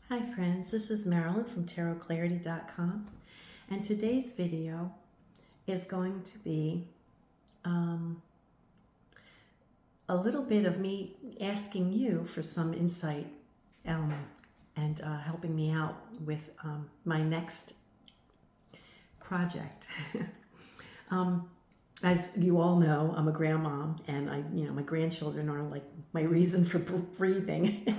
Hi friends, this is Marilyn from tarotclarity.com, and today's video is going to be a little bit of me asking you for some insight and helping me out with my next project. As you all know, I'm a grandmom, and my grandchildren are like my reason for breathing,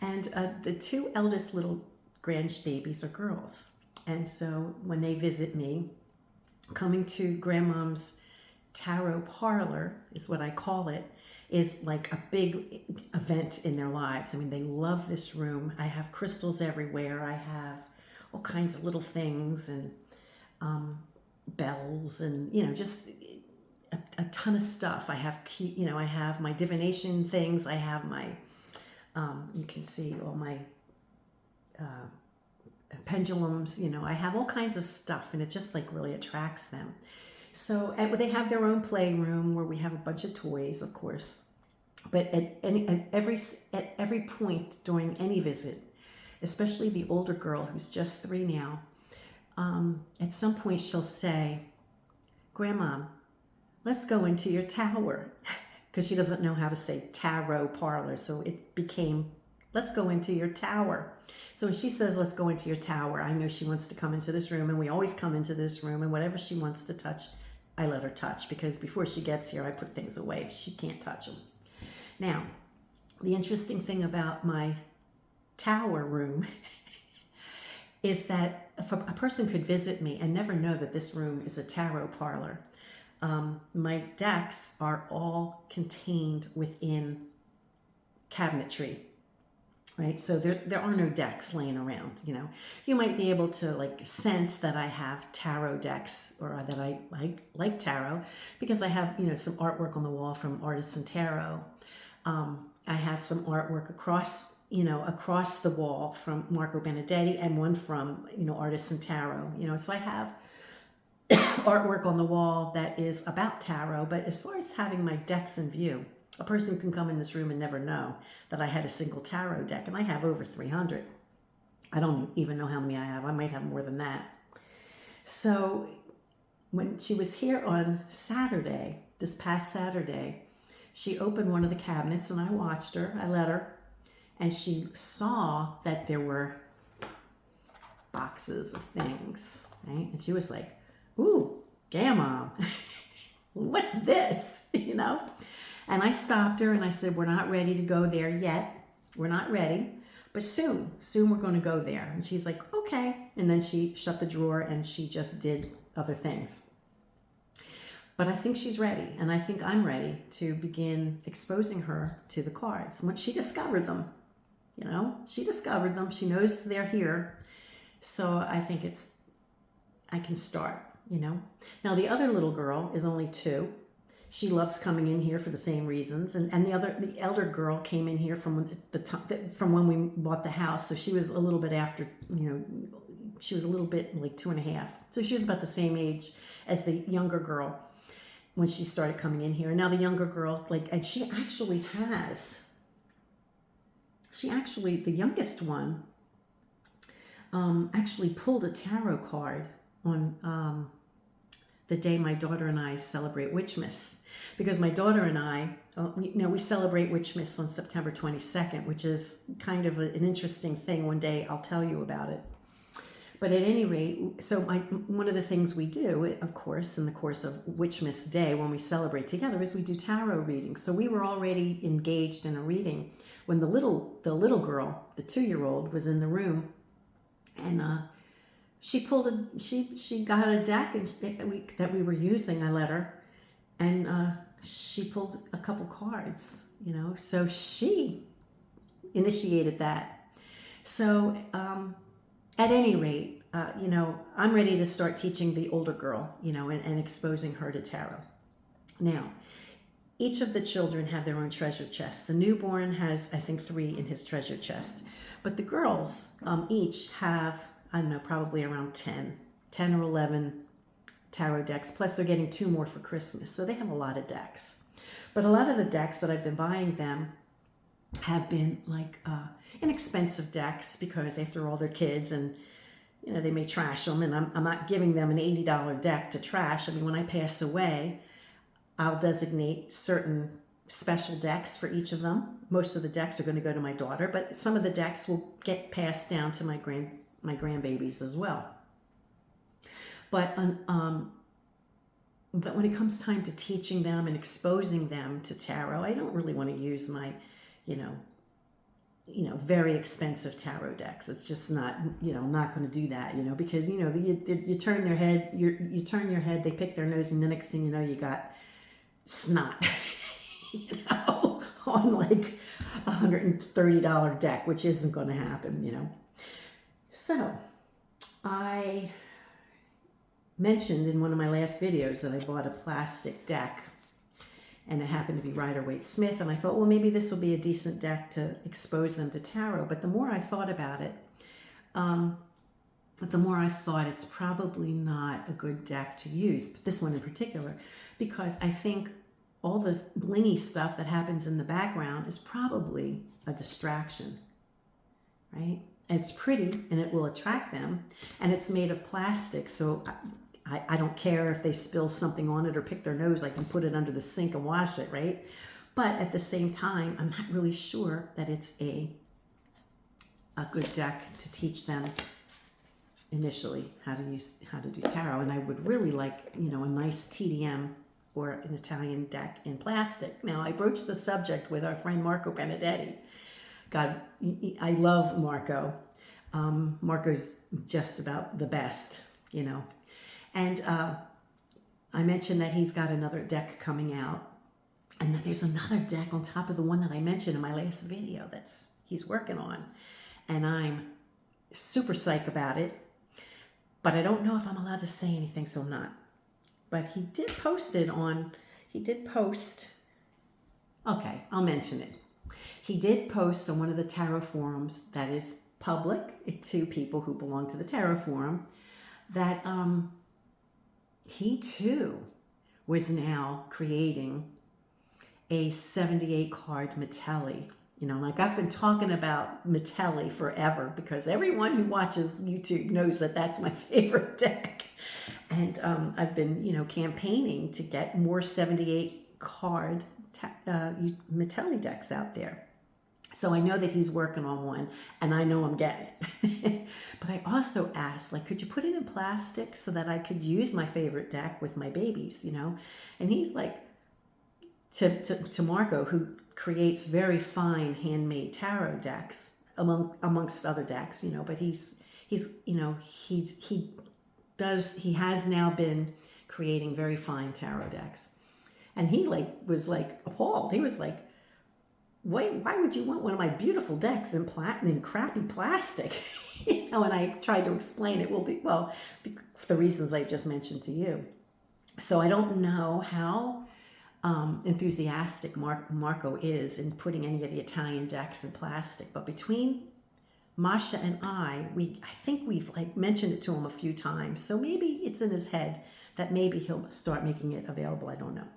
And the two eldest little grandbabies are girls. And so when they visit me, coming to Grandmom's tarot parlor is what I call it, is like a big event in their lives. I mean, they love this room. I have crystals everywhere. I have all kinds of little things and bells and, just a ton of stuff. I have, I have my divination things. I have my you can see all my pendulums, I have all kinds of stuff, and it just like really attracts them. So they have their own playroom where we have a bunch of toys, of course. But at every point during any visit, especially the older girl who's just 3 now, at some point she'll say, "Grandma, let's go into your tower." Because she doesn't know how to say tarot parlor. So it became, "Let's go into your tower." So when she says, "Let's go into your tower," I know she wants to come into this room, and we always come into this room, and whatever she wants to touch, I let her touch, because before she gets here, I put things away. She can't touch them. Now, the interesting thing about my tower room is that if a person could visit me and never know that this room is a tarot parlor. My decks are all contained within cabinetry, right? So there are no decks laying around, You might be able to like sense that I have tarot decks, or that I like tarot, because I have, some artwork on the wall from Artists in Tarot. I have some artwork across the wall from Marco Benedetti, and one from, Artists in Tarot, so I have artwork on the wall that is about tarot. But as far as having my decks in view, a person can come in this room and never know that I had a single tarot deck, and I have over 300. I don't even know how many I have. I might have more than that. So when she was here on Saturday, this past Saturday, she opened one of the cabinets, and I watched her. I let her, and she saw that there were boxes of things, right? And she was like, "Ooh, Grandma, what's this?" And I stopped her and I said, "We're not ready to go there yet. We're not ready, but soon we're going to go there." And she's like, "Okay." And then she shut the drawer and she just did other things. But I think she's ready, and I think I'm ready to begin exposing her to the cards. When she discovered them, she discovered them. She knows they're here. So I think I can start. Now the other little girl is only 2. She loves coming in here for the same reasons, and the elder girl came in here from from when we bought the house. So she was a little bit after, she was a little bit like 2.5. So she was about the same age as the younger girl when she started coming in here. And now the younger girl, and the youngest one, actually pulled a tarot card on the day my daughter and I celebrate Witchmas, because my daughter and I, we celebrate Witchmas on September 22nd, which is kind of an interesting thing. One day I'll tell you about it. But at any rate, so one of the things we do, of course, in the course of Witchmas Day, when we celebrate together, is we do tarot readings. So we were already engaged in a reading when the little girl, the 2-year-old, was in the room, and she got a deck that we were using. I let her, and she pulled a couple cards, so she initiated that. So at any rate, I'm ready to start teaching the older girl, and exposing her to tarot. Now, each of the children have their own treasure chest. The newborn has, I think, 3 in his treasure chest, but the girls each have, I don't know, probably around 10 or 11 tarot decks, plus they're getting 2 more for Christmas. So they have a lot of decks. But a lot of the decks that I've been buying them have been like inexpensive decks because after all, they're kids and, you know, they may trash them, and I'm not giving them an $80 deck to trash. I mean, when I pass away, I'll designate certain special decks for each of them. Most of the decks are going to go to my daughter, but some of the decks will get passed down to my grandbabies as well. But when it comes time to teaching them and exposing them to tarot, I don't really want to use my, you know, very expensive tarot decks. It's just not, you know, not going to do that, you know, because, you know, you turn their head, you turn your head, they pick their nose, and the next thing you know, you got snot, you know, on like $130 deck, which isn't going to happen, you know. So I mentioned in one of my last videos that I bought a plastic deck, and it happened to be Rider-Waite Smith, and I thought, well, maybe this will be a decent deck to expose them to tarot. But the more I thought about it, the more I thought it's probably not a good deck to use, but this one in particular, because I think all the blingy stuff that happens in the background is probably a distraction, right? And it's pretty and it will attract them, and it's made of plastic, so I don't care if they spill something on it or pick their nose. I can put it under the sink and wash it, right? But at the same time, I'm not really sure that it's a good deck to teach them initially how to do tarot. And I would really like, you know, a nice TDM or an Italian deck in plastic. Now, I broached the subject with our friend Marco Benedetti. God, I love Marco. Marco's just about the best, you know. And I mentioned that he's got another deck coming out, and that there's another deck on top of the one that I mentioned in my last video that's he's working on. And I'm super psyched about it, but I don't know if I'm allowed to say anything, so I'm not. But he did post, okay, I'll mention it. He did post on one of the tarot forums that is public to people who belong to the tarot forum that he too was now creating a 78 card Metelli. You know, like I've been talking about Metelli forever because everyone who watches YouTube knows that that's my favorite deck. And I've been, you know, campaigning to get more 78 card Metelli decks out there. So I know that he's working on one, and I know I'm getting it. But I also asked, like, could you put it in plastic so that I could use my favorite deck with my babies, you know? And he's like, to Marco, who creates very fine handmade tarot decks amongst other decks, you know, but he has now been creating very fine tarot decks. And he was appalled. He was like, why would you want one of my beautiful decks in crappy plastic? You know, and I tried to explain it for the reasons I just mentioned to you. So I don't know how enthusiastic Marco is in putting any of the Italian decks in plastic, but between Masha and I think we've mentioned it to him a few times. So maybe it's in his head that maybe he'll start making it available. I don't know.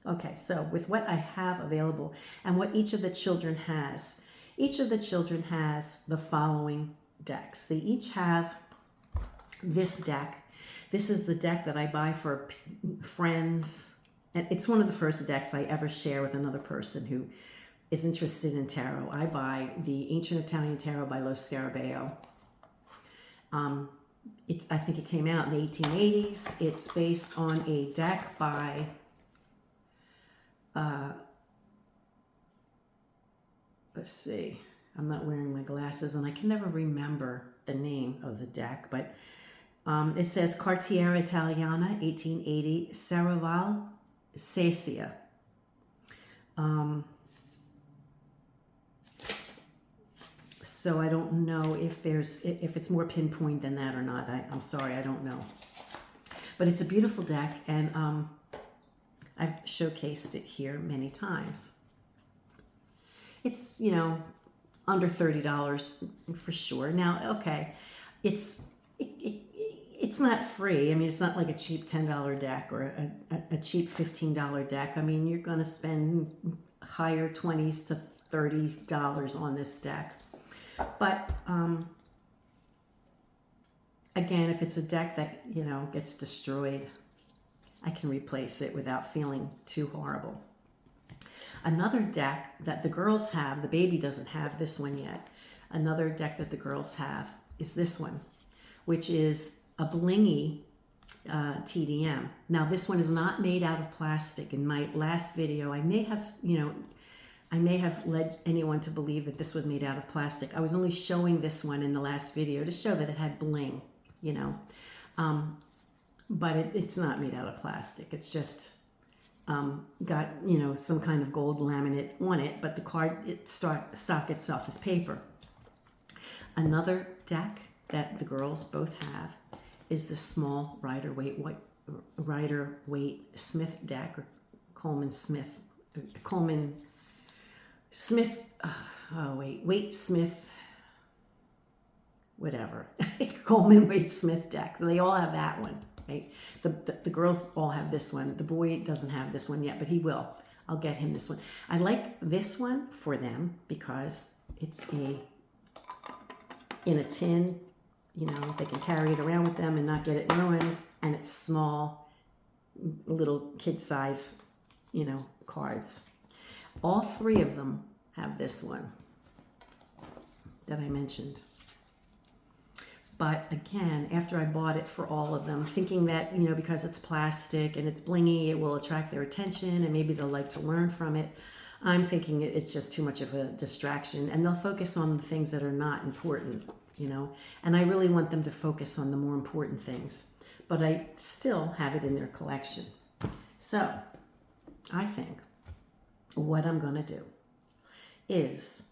Okay, so with what I have available and what each of the children has the following decks. They each have this deck. This is the deck that I buy for friends. And it's one of the first decks I ever share with another person who is interested in tarot. I buy the Ancient Italian Tarot by Scarabeo. I think it came out in the 1880s. It's based on a deck by let's see, I'm not wearing my glasses and I can never remember the name of the deck, but it says Cartiera Italiana 1880 Saraval Cecia. So I don't know if it's more pinpoint than that or not. I'm sorry, I don't know. But it's a beautiful deck, and I've showcased it here many times. It's, you know, under $30 for sure. Now, okay, it's not free. I mean, it's not like a cheap $10 deck or a cheap $15 deck. I mean, you're going to spend higher $20s to $30 on this deck. But again, if it's a deck that, you know, gets destroyed, I can replace it without feeling too horrible. Another deck that the girls have, the baby doesn't have this one yet. Another deck that the girls have is this one, which is a blingy TDM. Now this one is not made out of plastic. In my last video, I may have, you know, I may have led anyone to believe that this was made out of plastic. I was only showing this one in the last video to show that it had bling, you know. But it's not made out of plastic. It's just got, you know, some kind of gold laminate on it, but the card stock itself is paper. Another deck that the girls both have is the small Rider-Waite Smith deck, or Waite Smith, whatever. Coleman Waite Smith deck. They all have that one, right? The girls all have this one. The boy doesn't have this one yet, but he will. I'll get him this one. I like this one for them because it's in a tin. You know, they can carry it around with them and not get it ruined. And it's small, little kid size, you know, cards. All three of them have this one that I mentioned. But again, after I bought it for all of them, thinking that, you know, because it's plastic and it's blingy, it will attract their attention and maybe they'll like to learn from it. I'm thinking it's just too much of a distraction and they'll focus on the things that are not important, you know. And I really want them to focus on the more important things. But I still have it in their collection. So I think what I'm going to do is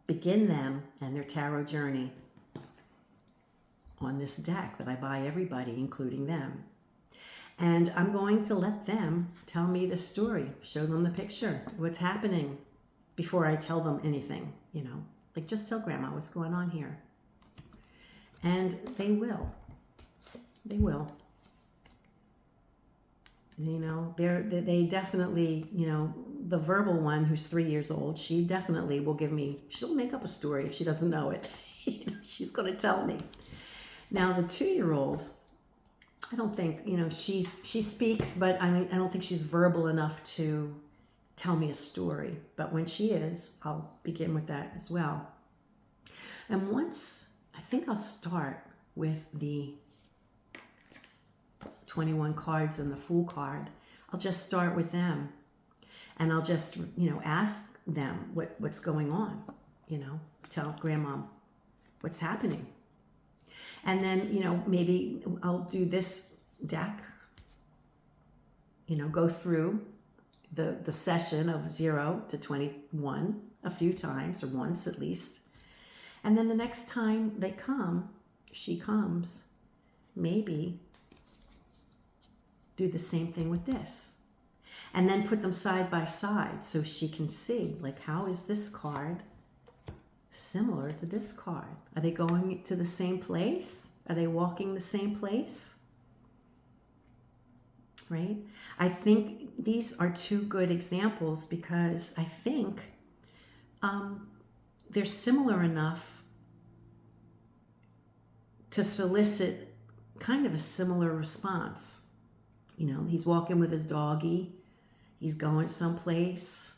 begin them and their tarot journey on this deck that I buy everybody, including them. And I'm going to let them tell me the story, show them the picture, what's happening, before I tell them anything, you know. Like, just tell Grandma what's going on here. And they will. They will. You know, they definitely, you know, the verbal one who's 3 years old, she definitely will give me, she'll make up a story if she doesn't know it. You know, she's going to tell me. Now, the 2-year-old, I don't think, you know, she speaks, but I mean, I don't think she's verbal enough to tell me a story. But when she is, I'll begin with that as well. And once, I think I'll start with the 21 cards and the Fool card. I'll just start with them. And I'll just, you know, ask them what's going on, you know, tell Grandma what's happening. And then, you know, maybe I'll do this deck, you know, go through the session of 0 to 21 a few times, or once at least. And then the next time they come, she comes, maybe do the same thing with this. And then put them side by side so she can see, like, how is this card similar to this card? Are they going to the same place? Are they walking the same place? Right? I think these are two good examples because I think they're similar enough to solicit kind of a similar response. You know, he's walking with his doggie. He's going someplace.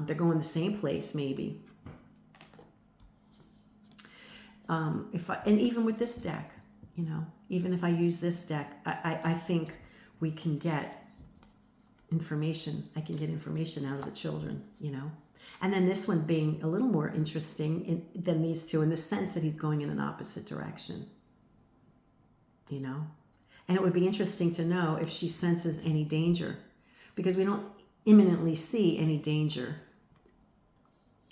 They're going the same place, maybe. And even with this deck, you know, even if I use this deck, I think we can get information. I can get information out of the children, you know. And then this one being a little more interesting than these two in the sense that he's going in an opposite direction, you know. And it would be interesting to know if she senses any danger, because we don't imminently see any danger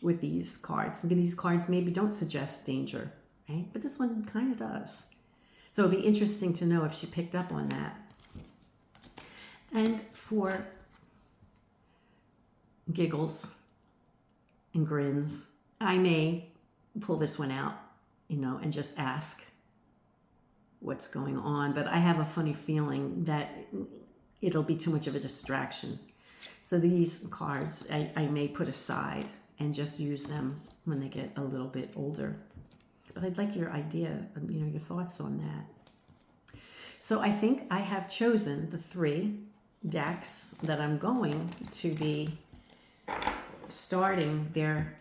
with these cards. These cards maybe don't suggest danger, right? But this one kind of does. So it'd be interesting to know if she picked up on that. And for giggles and grins, I may pull this one out, you know, and just ask what's going on. But I have a funny feeling that it'll be too much of a distraction. So these cards I may put aside and just use them when they get a little bit older. But I'd like your idea, your thoughts on that. So I think I have chosen the 3 decks that I'm going to be starting their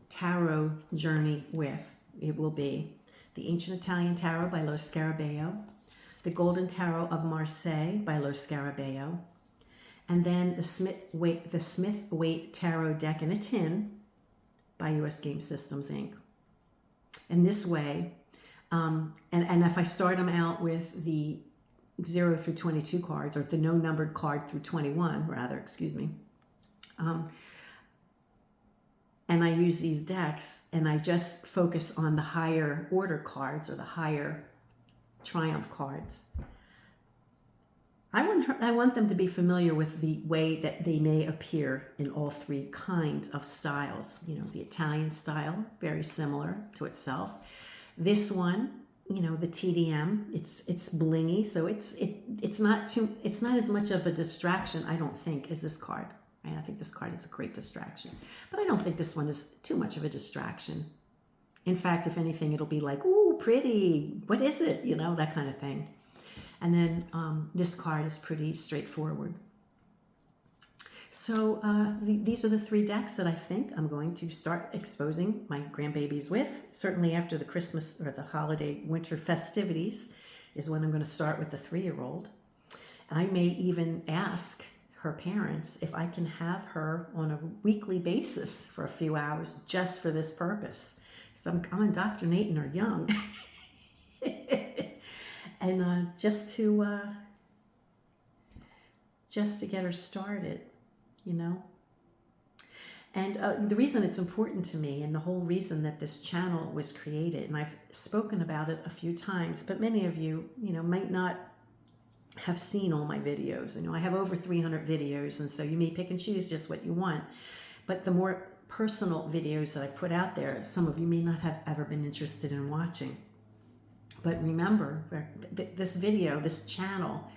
tarot journey with. It will be the Ancient Italian Tarot by Lo Scarabeo, the Golden Tarot of Marseille by Lo Scarabeo, and then the Smith-Waite Tarot deck in a tin by US Game Systems Inc. And this way, and if I start them out with the 0 through 22 cards, or the no numbered card through 21, rather, excuse me, and I use these decks and I just focus on the higher order cards or the higher triumph cards, I want them to be familiar with the way that they may appear in all 3 kinds of styles. The Italian style, very similar to itself. This one, the TDM, it's blingy, so it's not as much of a distraction, I don't think, as this card. I think this card is a great distraction, but I don't think this one is too much of a distraction. In fact, if anything, it'll be like, ooh, pretty, what is it? That kind of thing. And then this card is pretty straightforward. So these are the 3 decks that I think I'm going to start exposing my grandbabies with. Certainly after the Christmas or the holiday winter festivities is when I'm going to start with the 3-year-old. I may even ask her parents if I can have her on a weekly basis for a few hours just for this purpose. So I'm indoctrinating her young. And just to get her started, And the reason it's important to me, and the whole reason that this channel was created, and I've spoken about it a few times, but many of you, might not have seen all my videos. I have over 300 videos, and so you may pick and choose just what you want. But the more personal videos that I've put out there, some of you may not have ever been interested in watching. But remember, this channel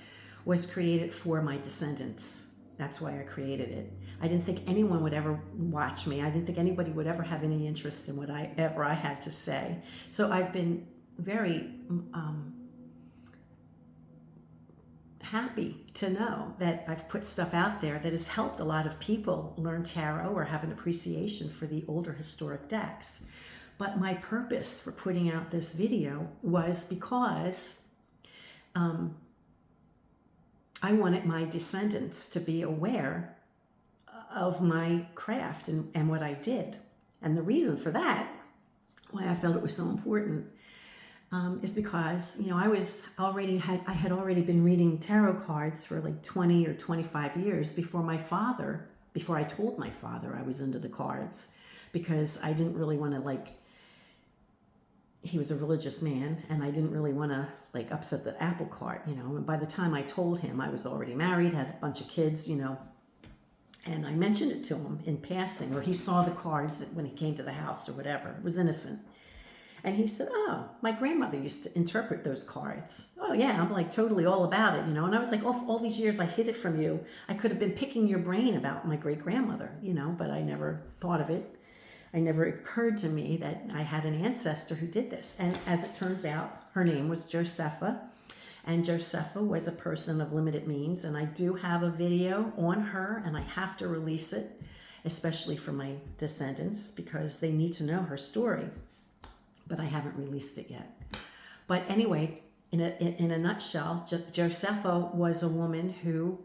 was created for my descendants. That's why I created it. I didn't think anyone would ever watch me. I didn't think anybody would ever have any interest in whatever I had to say. So I've been very happy to know that I've put stuff out there that has helped a lot of people learn tarot or have an appreciation for the older historic decks. But my purpose for putting out this video was because I wanted my descendants to be aware of my craft and what I did. And the reason for that, why I felt it was so important, is because, I had already been reading tarot cards for like 20 or 25 years before I told my father I was into the cards, because I didn't really want to he was a religious man, and I didn't really want to upset the apple cart, and by the time I told him, I was already married, had a bunch of kids, and I mentioned it to him in passing, or he saw the cards when he came to the house or whatever. It was innocent. And he said, oh, my grandmother used to interpret those cards. Oh yeah, I'm totally all about it, And I was like, oh, all these years I hid it from you. I could have been picking your brain about my great-grandmother, but I never thought of it. It never occurred to me that I had an ancestor who did this. And as it turns out, her name was Josepha. And Josepha was a person of limited means. And I do have a video on her, and I have to release it, especially for my descendants, because they need to know her story. But I haven't released it yet. But anyway, in a nutshell, Josepha was a woman who,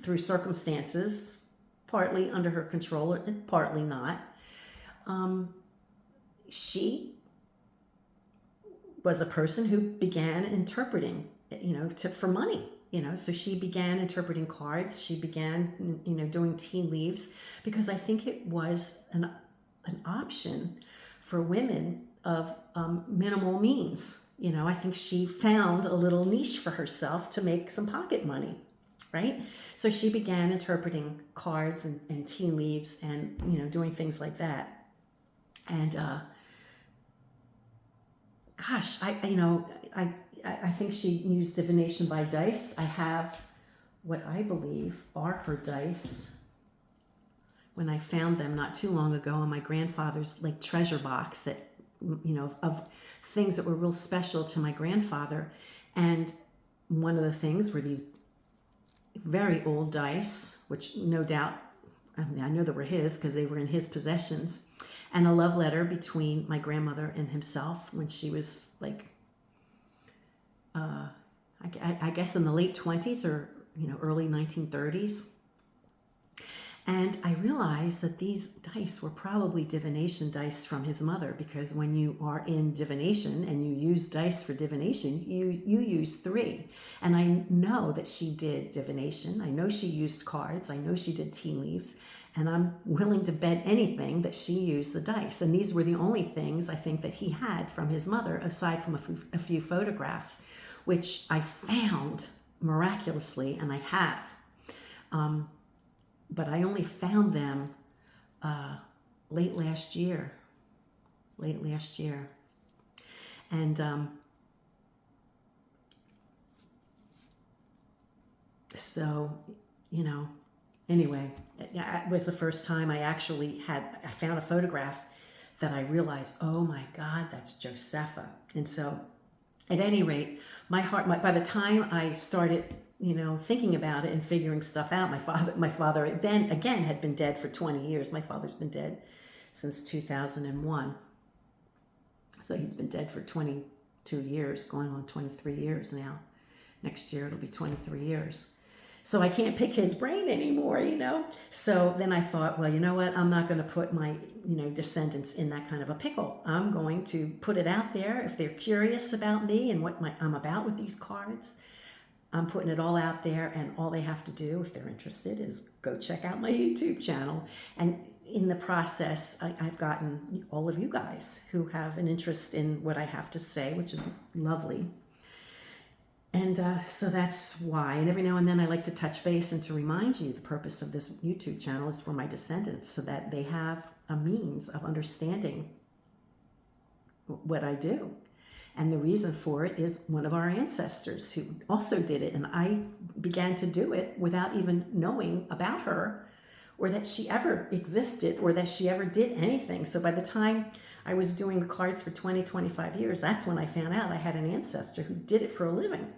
through circumstances, partly under her control and partly not, she was a person who began interpreting, for money, so she began interpreting cards. She began, doing tea leaves, because I think it was an option for women of minimal means. I think she found a little niche for herself to make some pocket money, right? So she began interpreting cards and tea leaves and, doing things like that. And gosh, I think she used divination by dice. I have what I believe are her dice when I found them not too long ago in my grandfather's like treasure box that, of things that were real special to my grandfather. And one of the things were these very old dice, which no doubt, I know they were his because they were in his possessions, and a love letter between my grandmother and himself when she was like, I guess in the late 20s or, early 1930s. And I realized that these dice were probably divination dice from his mother, because when you are in divination and you use dice for divination, you use 3. And I know that she did divination. I know she used cards. I know she did tea leaves. And I'm willing to bet anything that she used the dice. And these were the only things I think that he had from his mother, aside from a few photographs, which I found miraculously, and I have. But I only found them late last year. And so, anyway, it was the first time I found a photograph that I realized, oh my God, that's Josepha. And so, at any rate, by the time I started, thinking about it and figuring stuff out, my father then again had been dead for 20 years. My father's been dead since 2001. So he's been dead for 22 years, going on 23 years now. Next year it'll be 23 years. So I can't pick his brain anymore, So then I thought, well, you know what? I'm not going to put my, descendants in that kind of a pickle. I'm going to put it out there. If they're curious about me and what I'm about with these cards, I'm putting it all out there, and all they have to do, if they're interested, is go check out my YouTube channel. And in the process, I've gotten all of you guys who have an interest in what I have to say, which is lovely. And so that's why. And every now and then I like to touch base and to remind you the purpose of this YouTube channel is for my descendants, so that they have a means of understanding what I do. And the reason for it is one of our ancestors who also did it. And I began to do it without even knowing about her, or that she ever existed, or that she ever did anything. So by the time I was doing the cards for 20, 25 years, that's when I found out I had an ancestor who did it for a living.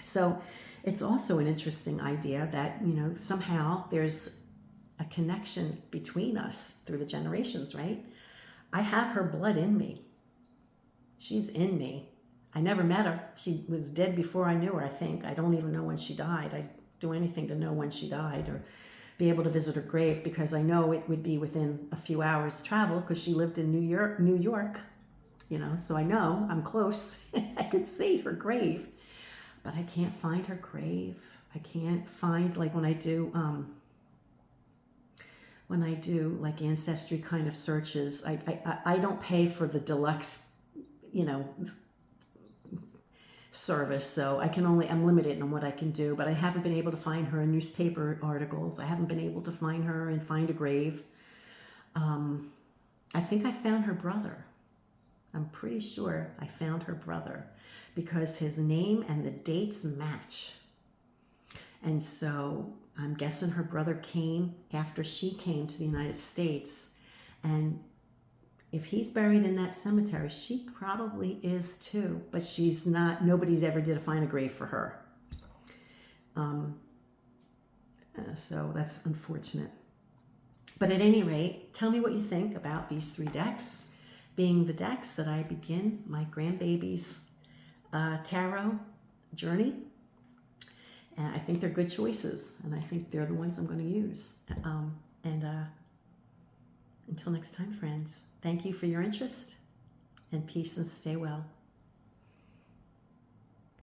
So it's also an interesting idea that, somehow there's a connection between us through the generations, right? I have her blood in me. She's in me. I never met her. She was dead before I knew her, I think. I don't even know when she died. I'd do anything to know when she died or be able to visit her grave, because I know it would be within a few hours travel, because she lived in New York, so I know I'm close. I could see her grave, but I can't find her grave. I can't find, like when I do like ancestry kind of searches, I don't pay for the deluxe service, so I'm limited on what I can do. But I haven't been able to find her in newspaper articles. I haven't been able to find her and find a grave. I think I found her brother. I'm pretty sure I found her brother, because his name and the dates match. And so I'm guessing her brother came after she came to the United States, and if he's buried in that cemetery, she probably is too, but she's not. Nobody's ever did find a grave for her. So that's unfortunate. But at any rate, tell me what you think about these 3 decks, being the decks that I begin my Grandbabies tarot journey. And I think they're good choices, and I think they're the ones I'm going to use. Until next time, friends, thank you for your interest, and peace, and stay well.